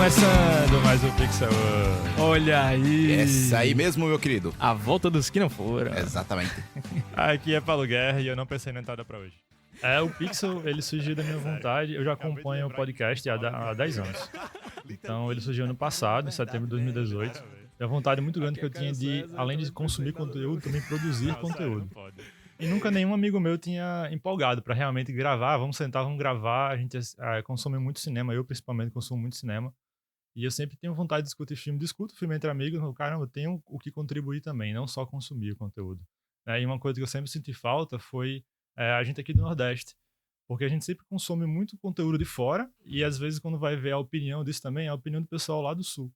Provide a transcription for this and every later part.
começando mais um Pixel Up. Olha aí! Essa aí mesmo, meu querido. A volta dos que não foram. Exatamente. Aqui é Paulo Guerra e eu não pensei na entrada pra hoje. O Pixel, ele surgiu da minha vontade. Eu já acompanho o podcast há 10 anos. Então, ele surgiu ano passado, em setembro de 2018. E a vontade muito grande que eu tinha de, além de consumir conteúdo, também produzir conteúdo. E nunca nenhum amigo meu tinha empolgado pra realmente gravar. Vamos sentar, vamos gravar. A gente consome muito cinema, eu principalmente consumo muito cinema. E eu sempre tenho vontade de discutir filme. Discuto filme entre amigos, mas, caramba, eu tenho o que contribuir também, não só consumir o conteúdo. E uma coisa que eu sempre senti falta foi a gente aqui do Nordeste. Porque a gente sempre consome muito conteúdo de fora e, às vezes, quando vai ver a opinião disso também, é a opinião do pessoal lá do Sul.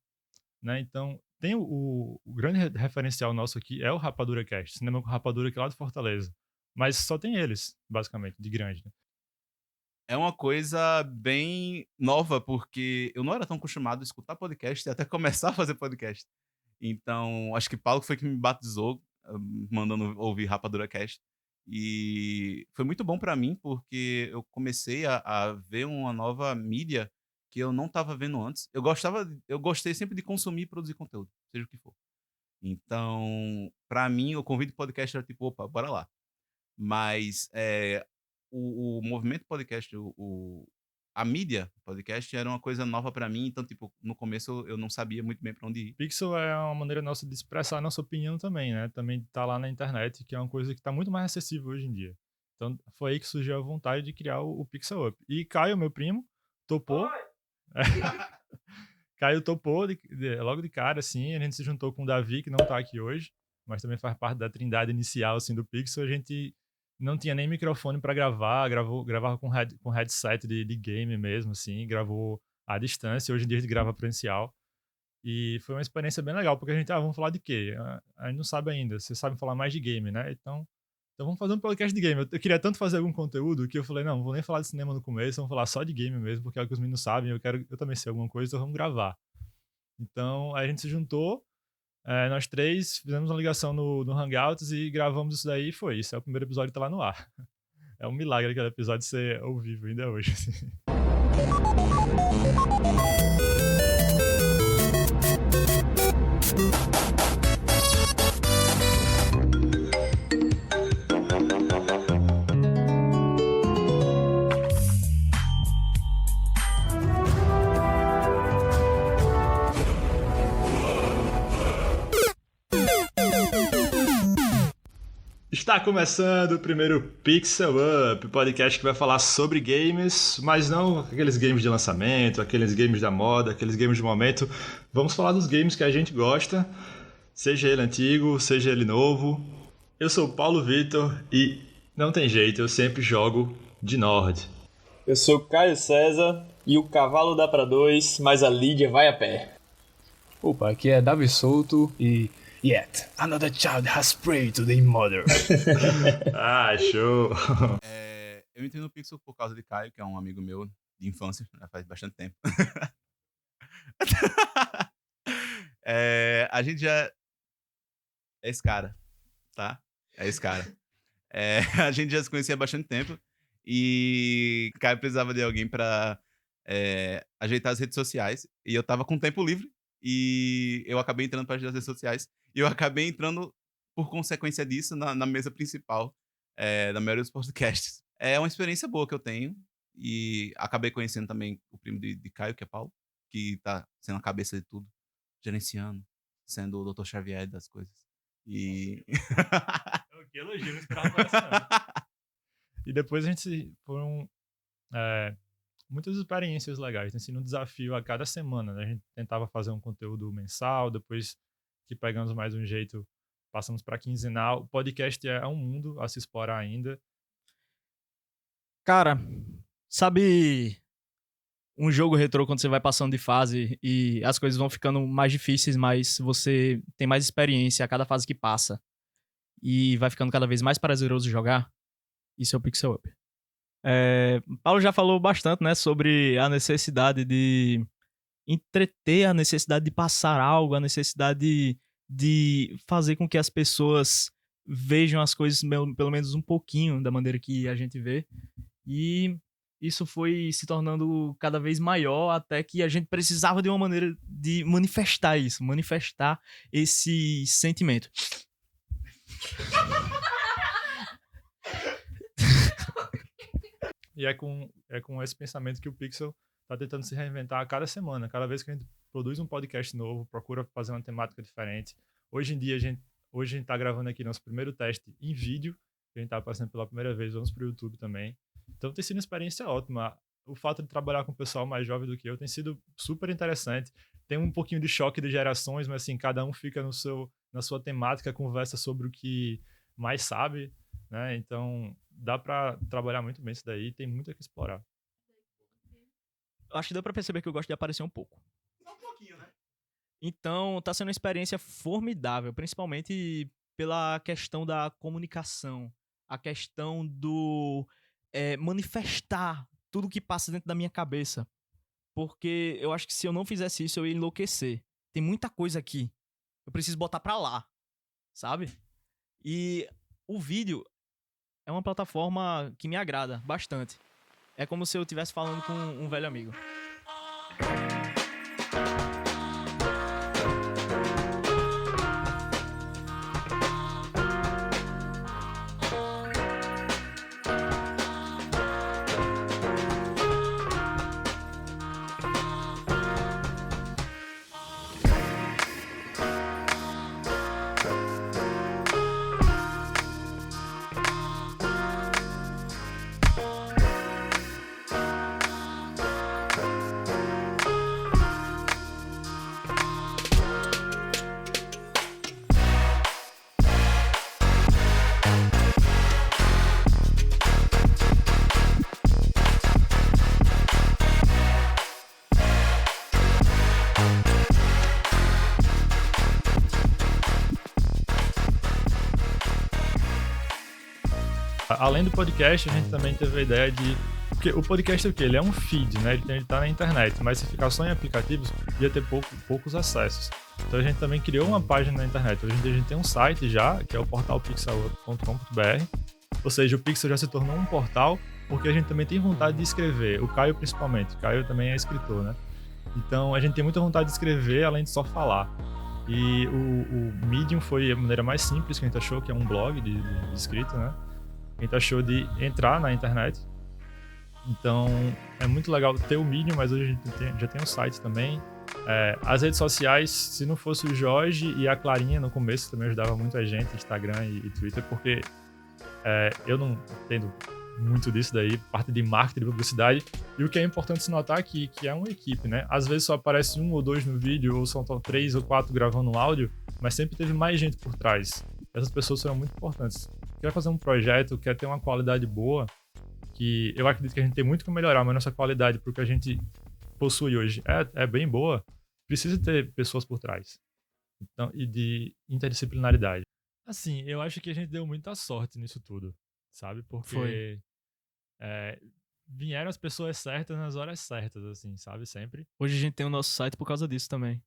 Então, tem o grande referencial nosso aqui é o Rapadura Cast, Cinema com Rapadura, aqui lá de Fortaleza. Mas só tem eles, basicamente, de grande. É uma coisa bem nova, porque eu não era tão acostumado a escutar podcast e até começar a fazer podcast. Então, acho que Paulo foi que me batizou, mandando ouvir Rapadura Cast. E foi muito bom pra mim, porque eu comecei a ver uma nova mídia que eu não estava vendo antes. Eu gostei sempre de consumir e produzir conteúdo, seja o que for. Então, pra mim, o convite do podcast era tipo, opa, bora lá. Mas o movimento podcast, a mídia podcast era uma coisa nova pra mim, então, tipo, no começo eu não sabia muito bem pra onde ir. Pixel é uma maneira nossa de expressar a nossa opinião também, né? Também tá lá na internet, que é uma coisa que tá muito mais acessível hoje em dia. Então, foi aí que surgiu a vontade de criar o Pixel Up. E Caio, meu primo, topou. Caio topou logo de cara, assim. A gente se juntou com o Davi, que não tá aqui hoje, mas também faz parte da trindade inicial, assim, do Pixel. A gente não tinha nem microfone para gravar, gravava com headset de game mesmo, assim, gravou à distância. Hoje em dia a gente grava presencial. E foi uma experiência bem legal, porque a gente, vamos falar de quê? A gente não sabe ainda, vocês sabem falar mais de game, né? Então vamos fazer um podcast de game. Eu queria tanto fazer algum conteúdo que eu falei, não vou nem falar de cinema no começo, vamos falar só de game mesmo, porque é o que os meninos sabem, eu também sei alguma coisa, então vamos gravar. Então a gente se juntou, nós três fizemos uma ligação no Hangouts e gravamos isso daí e foi isso. O primeiro episódio tá lá no ar. É um milagre aquele episódio ser ao vivo ainda hoje, assim. Está começando o primeiro Pixel Up, podcast que vai falar sobre games, mas não aqueles games de lançamento, aqueles games da moda, aqueles games de momento. Vamos falar dos games que a gente gosta, seja ele antigo, seja ele novo. Eu sou o Paulo Vitor e não tem jeito, eu sempre jogo de Nord. Eu sou o Caio César e o cavalo dá pra dois, mas a Lídia vai a pé. Opa, aqui é Davi Souto e... Yet, another child has prayed to their mother. Show! Eu entrei no Pixel por causa de Caio, que é um amigo meu de infância, já faz bastante tempo. A gente já... É esse cara, tá? É esse cara. A gente já se conhecia há bastante tempo e Caio precisava de alguém pra ajeitar as redes sociais e eu tava com tempo livre e eu acabei entrando para as redes sociais e eu acabei entrando por consequência disso na mesa principal da maioria dos podcasts. É uma experiência boa que eu tenho e acabei conhecendo também o primo de Caio, que é Paulo, que tá sendo a cabeça de tudo, gerenciando, sendo o Dr. Xavier das coisas. E... Que elogio, não esperava por essa não. E depois a gente foram muitas experiências legais, tem sido um desafio a cada semana, né? A gente tentava fazer um conteúdo mensal, depois que pegamos mais um jeito, passamos para quinzenal. O podcast é um mundo a se explorar ainda. Cara, sabe um jogo retrô quando você vai passando de fase e as coisas vão ficando mais difíceis, mas você tem mais experiência a cada fase que passa e vai ficando cada vez mais prazeroso jogar? Isso é o Pixel Up. Paulo já falou bastante, né, sobre a necessidade de entreter, a necessidade de passar algo, a necessidade de fazer com que as pessoas vejam as coisas pelo menos um pouquinho da maneira que a gente vê. E isso foi se tornando cada vez maior até que a gente precisava de uma maneira de manifestar isso, manifestar esse sentimento. E é com esse pensamento que o Pixel tá tentando se reinventar a cada semana. Cada vez que a gente produz um podcast novo, procura fazer uma temática diferente. Hoje em dia, hoje a gente tá gravando aqui nosso primeiro teste em vídeo, que a gente tá passando pela primeira vez, vamos pro YouTube também. Então tem sido uma experiência ótima. O fato de trabalhar com o pessoal mais jovem do que eu tem sido super interessante. Tem um pouquinho de choque de gerações, mas assim, cada um fica na sua temática, conversa sobre o que mais sabe, né? Então dá para trabalhar muito bem isso daí, tem muito a que explorar. Eu acho que deu pra perceber que eu gosto de aparecer um pouco. Só um pouquinho, né? Então, tá sendo uma experiência formidável, principalmente pela questão da comunicação, a questão do manifestar tudo que passa dentro da minha cabeça. Porque eu acho que se eu não fizesse isso, eu ia enlouquecer. Tem muita coisa aqui. Eu preciso botar pra lá, sabe? E o vídeo é uma plataforma que me agrada bastante. É como se eu estivesse falando com um velho amigo. Além do podcast, a gente também teve a ideia de... Porque o podcast é o quê? Ele é um feed, né? Ele tá na internet, mas se ficar só em aplicativos, ia ter poucos acessos. Então a gente também criou uma página na internet. Hoje em dia a gente tem um site já, que é o portal pixel.com.br. Ou seja, o Pixel já se tornou um portal, porque a gente também tem vontade de escrever. O Caio principalmente. O Caio também é escritor, né? Então a gente tem muita vontade de escrever, além de só falar. E o Medium foi a maneira mais simples que a gente achou, que é um blog de escrita, né? A gente achou de entrar na internet. Então é muito legal ter o Medium, mas hoje a gente já tem um site também. As redes sociais, se não fosse o Jorge e a Clarinha no começo, que também ajudava muito a gente, Instagram e Twitter, porque eu não entendo muito disso daí, parte de marketing, de publicidade. E o que é importante se notar aqui, que é uma equipe, né? Às vezes só aparece 1 ou 2 no vídeo, ou são 3 ou 4 gravando um áudio, mas sempre teve mais gente por trás. Essas pessoas serão muito importantes. Quer fazer um projeto, quer ter uma qualidade boa, que eu acredito que a gente tem muito que melhorar, mas nossa qualidade, porque a gente possui hoje, é bem boa, precisa ter pessoas por trás. Então, e de interdisciplinaridade. Assim, eu acho que a gente deu muita sorte nisso tudo, sabe? Porque vieram as pessoas certas nas horas certas, assim, sabe? Sempre. Hoje a gente tem o nosso site por causa disso também.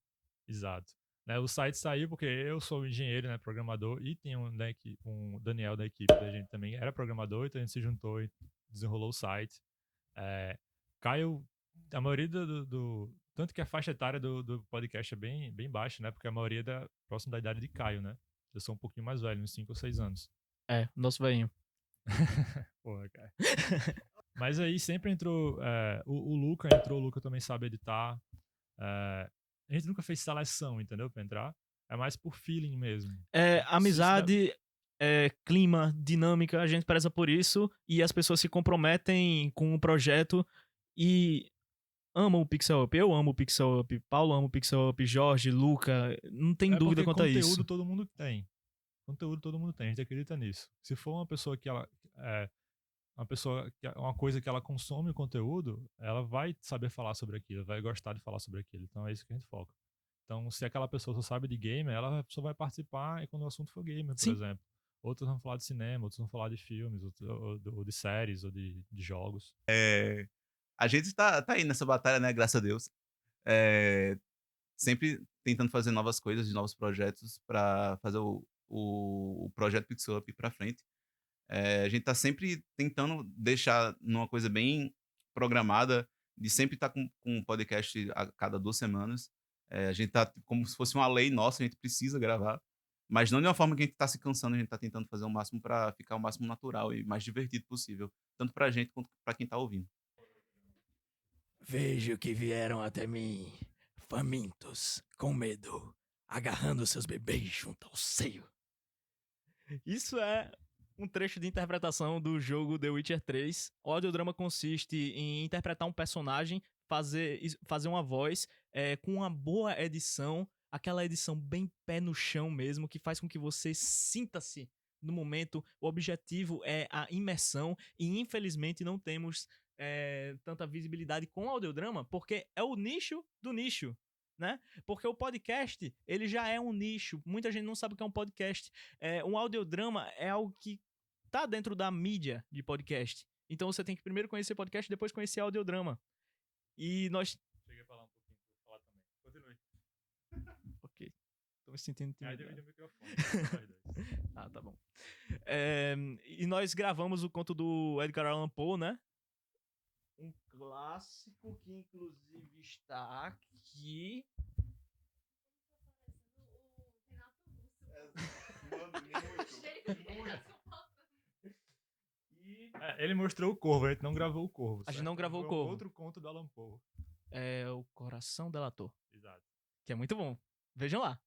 Exato. Né, o site saiu porque eu sou engenheiro, né, programador, e tem um Daniel da equipe da gente também, era programador, então a gente se juntou e desenrolou o site. Caio, a maioria tanto que a faixa etária do podcast é bem baixa, né, porque a maioria é próximo da idade de Caio, né. Eu sou um pouquinho mais velho, uns 5 ou 6 anos. Nosso velhinho. Porra, cara. Mas aí sempre entrou, o Luca entrou, o Luca também sabe editar. A gente nunca fez seleção, entendeu? Pra entrar. É mais por feeling mesmo. Amizade, clima, dinâmica, a gente preza por isso e as pessoas se comprometem com o projeto e amam o Pixel Up. Eu amo o Pixel Up, Paulo ama o Pixel Up, Jorge, Luca, não tem dúvida quanto a isso. Conteúdo todo mundo tem. Conteúdo todo mundo tem, a gente acredita nisso. Se for uma pessoa que ela uma coisa que ela consome o conteúdo, ela vai saber falar sobre aquilo, vai gostar de falar sobre aquilo. Então é isso que a gente foca. Então, se aquela pessoa só sabe de game, ela só vai participar e quando o assunto for gamer, por exemplo. Outros vão falar de cinema, outros vão falar de filmes, ou de séries, ou de jogos. A gente tá aí nessa batalha, né? Graças a Deus. Sempre tentando fazer novas coisas, novos projetos para fazer o projeto Pixel Up pra frente. A gente tá sempre tentando deixar numa coisa bem programada de sempre estar com um podcast a cada 2 semanas. A gente tá como se fosse uma lei nossa, a gente precisa gravar. Mas não de uma forma que a gente tá se cansando, a gente tá tentando fazer o máximo para ficar o máximo natural e mais divertido possível. Tanto pra gente quanto pra quem tá ouvindo. Vejo que vieram até mim, famintos, com medo, agarrando seus bebês junto ao seio. Isso é um trecho de interpretação do jogo The Witcher 3. O audiodrama consiste em interpretar um personagem, fazer uma voz com uma boa edição, aquela edição bem pé no chão mesmo, que faz com que você sinta-se no momento. O objetivo é a imersão e infelizmente não temos tanta visibilidade com o audiodrama, porque é o nicho do nicho, né? Porque o podcast, ele já é um nicho. Muita gente não sabe o que é um podcast. Um audiodrama é algo que tá dentro da mídia de podcast. Então você tem que primeiro conhecer podcast, depois conhecer audiodrama. E nós... Cheguei a falar um pouquinho, vou falar também. Continue. Ok. Tô me sentindo Aí tímido. divide o microfone. Ah, tá bom. E nós gravamos o conto do Edgar Allan Poe, né? Um clássico que inclusive está aqui. Ele mostrou o Corvo, a gente não gravou o Corvo. A gente certo? não gravou o Foi Corvo. Outro conto do Allan Poe. É o Coração Delator, Exato. que é muito bom. Vejam lá.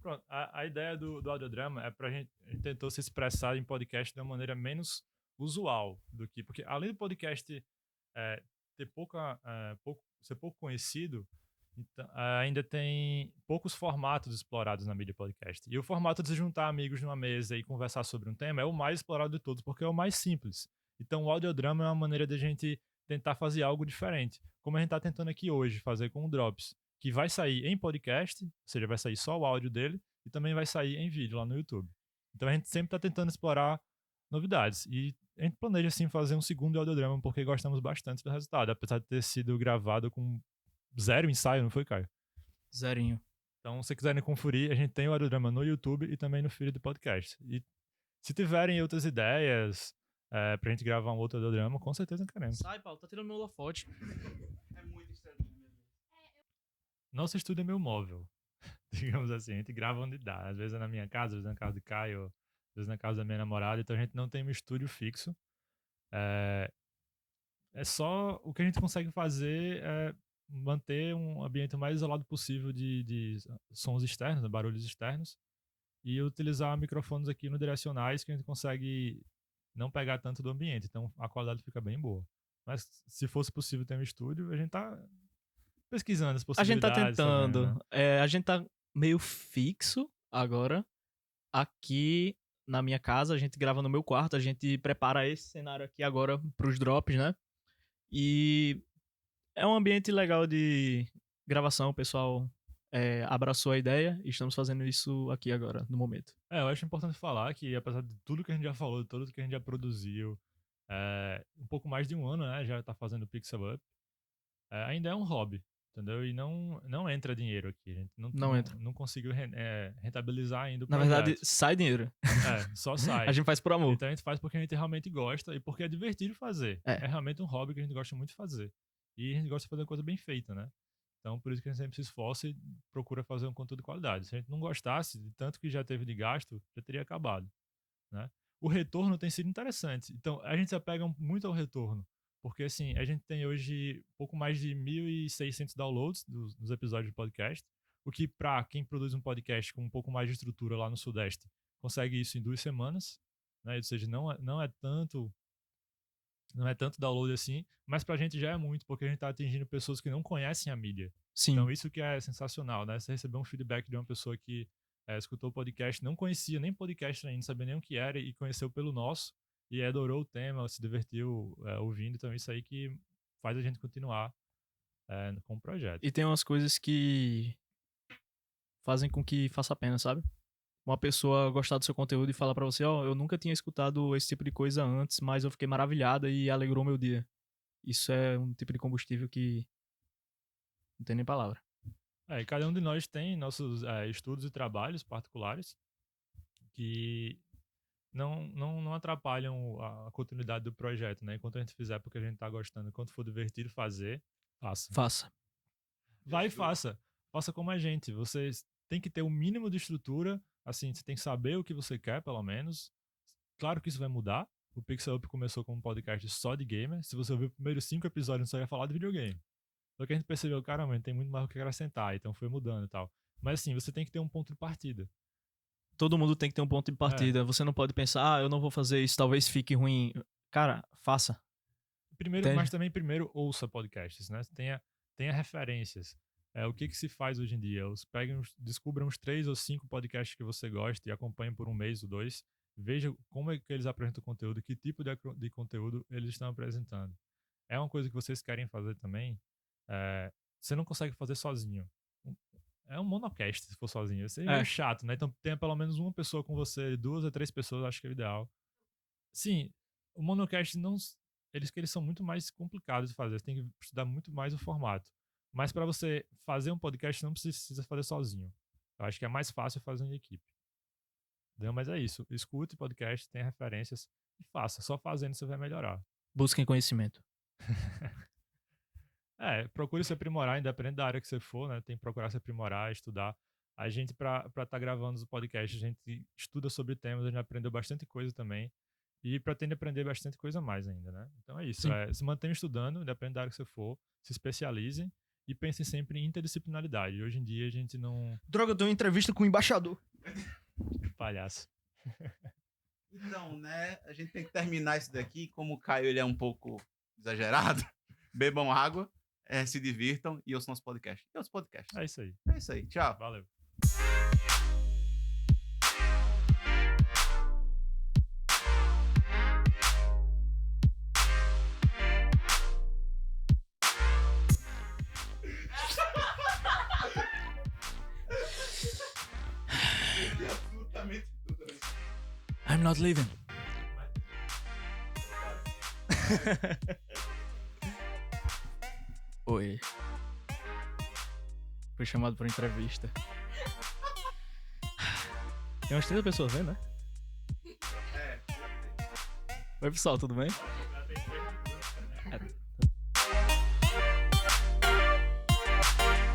Pronto, a ideia do audiodrama é pra gente, a gente tentou se expressar em podcast de uma maneira menos usual do que, porque além do podcast ter ser pouco conhecido, então, ainda tem poucos formatos explorados na mídia podcast. E o formato de se juntar amigos numa mesa e conversar sobre um tema é o mais explorado de todos, porque é o mais simples. Então o audiodrama é uma maneira de a gente tentar fazer algo diferente, como a gente está tentando aqui hoje fazer com o Drops, que vai sair em podcast, ou seja, vai sair só o áudio dele, e também vai sair em vídeo lá no YouTube. Então a gente sempre está tentando explorar novidades. E a gente planeja, assim, fazer um segundo audiodrama, porque gostamos bastante do resultado, apesar de ter sido gravado com 0 ensaio, não foi, Caio? Zerinho. Então, se quiserem conferir, a gente tem o audiodrama no YouTube e também no feed do podcast. E se tiverem outras ideias pra gente gravar um outro audiodrama, com certeza queremos. Sai, Paulo, tá tirando meu holofote. É muito estranho mesmo. Nosso estúdio é meio móvel, digamos assim. A gente grava onde dá. Às vezes é na minha casa, às vezes é na casa de Caio, às vezes na casa da minha namorada. Então a gente não tem um estúdio fixo. É só o que a gente consegue fazer é manter um ambiente o mais isolado possível de sons externos, né, barulhos externos, e utilizar microfones aqui unidirecionais que a gente consegue não pegar tanto do ambiente. Então a qualidade fica bem boa. Mas se fosse possível ter um estúdio, a gente tá pesquisando as A gente tá possibilidades. tentando. Também, né? A gente tá meio fixo agora. Aqui na minha casa, a gente grava no meu quarto. A gente prepara esse cenário aqui agora pros drops, né? E é um ambiente legal de gravação. O pessoal abraçou a ideia e estamos fazendo isso aqui agora, no momento. Eu acho importante falar que, apesar de tudo que a gente já falou, de tudo que a gente já produziu, um pouco mais de um ano, né, já tá fazendo Pixel Up, ainda é um hobby, entendeu? E não entra dinheiro aqui. A gente Não entra. Não conseguiu rentabilizar ainda o Na projeto. verdade, sai dinheiro. Só sai. A gente faz por amor. Então a gente faz porque a gente realmente gosta e porque é divertido fazer. É realmente um hobby que a gente gosta muito de fazer. E a gente gosta de fazer uma coisa bem feita, né? Então, por isso que a gente sempre se esforça e procura fazer um conteúdo de qualidade. Se a gente não gostasse de tanto que já teve de gasto, já teria acabado, né? O retorno tem sido interessante. Então, a gente se apega muito ao retorno. Porque, assim, a gente tem hoje pouco mais de 1.600 downloads dos episódios de podcast, o que, para quem produz um podcast com um pouco mais de estrutura lá no Sudeste, consegue isso em 2 semanas, né? Ou seja, não é tanto download assim, mas pra gente já é muito, porque a gente tá atingindo pessoas que não conhecem a mídia. Sim. Então isso que é sensacional, né? Você receber um feedback de uma pessoa que escutou o podcast, não conhecia nem podcast ainda, não sabia nem o que era e conheceu pelo nosso e adorou o tema, se divertiu ouvindo. Então isso aí que faz a gente continuar com o projeto. E tem umas coisas que fazem com que faça a pena, sabe? Uma pessoa gostar do seu conteúdo e falar pra você, eu nunca tinha escutado esse tipo de coisa antes, mas eu fiquei maravilhada e alegrou meu dia. Isso é um tipo de combustível que não tem nem palavra. E cada um de nós tem nossos estudos e trabalhos particulares que não atrapalham a continuidade do projeto, né? Enquanto a gente fizer porque a gente tá gostando, enquanto for divertido fazer, faça. Faça. Vai e faça. Faça como a gente. Você tem que ter o mínimo de estrutura. Assim, você tem que saber o que você quer, pelo menos. Claro que isso vai mudar. O Pixel Up começou como um podcast só de gamer. Se você ouvir os primeiros 5 episódios, você vai falar de videogame. Só que a gente percebeu, caramba, tem muito mais o que acrescentar. Então foi mudando e tal. Mas assim, você tem que ter um ponto de partida. Todo mundo tem que ter um ponto de partida. Você não pode pensar, eu não vou fazer isso, talvez fique ruim. Cara, faça. Primeiro, mas também primeiro ouça podcasts, né? Tenha referências. O que se faz hoje em dia? Descubram uns 3 ou 5 podcasts que você gosta e acompanhem por um mês ou 2. Veja como é que eles apresentam o conteúdo, que tipo de conteúdo eles estão apresentando. É uma coisa que vocês querem fazer também. Você não consegue fazer sozinho. É um monocast se for sozinho. Isso é chato, né? Então tenha pelo menos uma pessoa com você, 2 a 3 pessoas, acho que é o ideal. Sim, o monocast não... Eles são muito mais complicados de fazer. Você tem que estudar muito mais o formato. Mas para você fazer um podcast, não precisa fazer sozinho. Eu acho que é mais fácil fazer em equipe. Entendeu? Mas é isso. Escute podcast, tenha referências e faça. Só fazendo você vai melhorar. Busquem conhecimento. Procure se aprimorar, independente da área que você for, né? Tem que procurar se aprimorar, estudar. A gente, para estar gravando os podcasts, a gente estuda sobre temas, a gente aprendeu bastante coisa também. E pretende aprender bastante coisa mais ainda, né? Então é isso. Se mantenha estudando, independente da área que você for, se especialize e pense sempre em interdisciplinaridade. Hoje em dia a gente não... Droga, eu tenho uma entrevista com o embaixador. Palhaço. Então, né, a gente tem que terminar isso daqui. Como o Caio ele é um pouco exagerado, bebam água, se divirtam e ouçam nosso podcast. E outros podcasts. É isso aí. É isso aí. Tchau. Valeu. I'm not leaving. Oi. Fui chamado para entrevista. Tem umas 30 pessoas vendo, né? Oi, pessoal, tudo bem?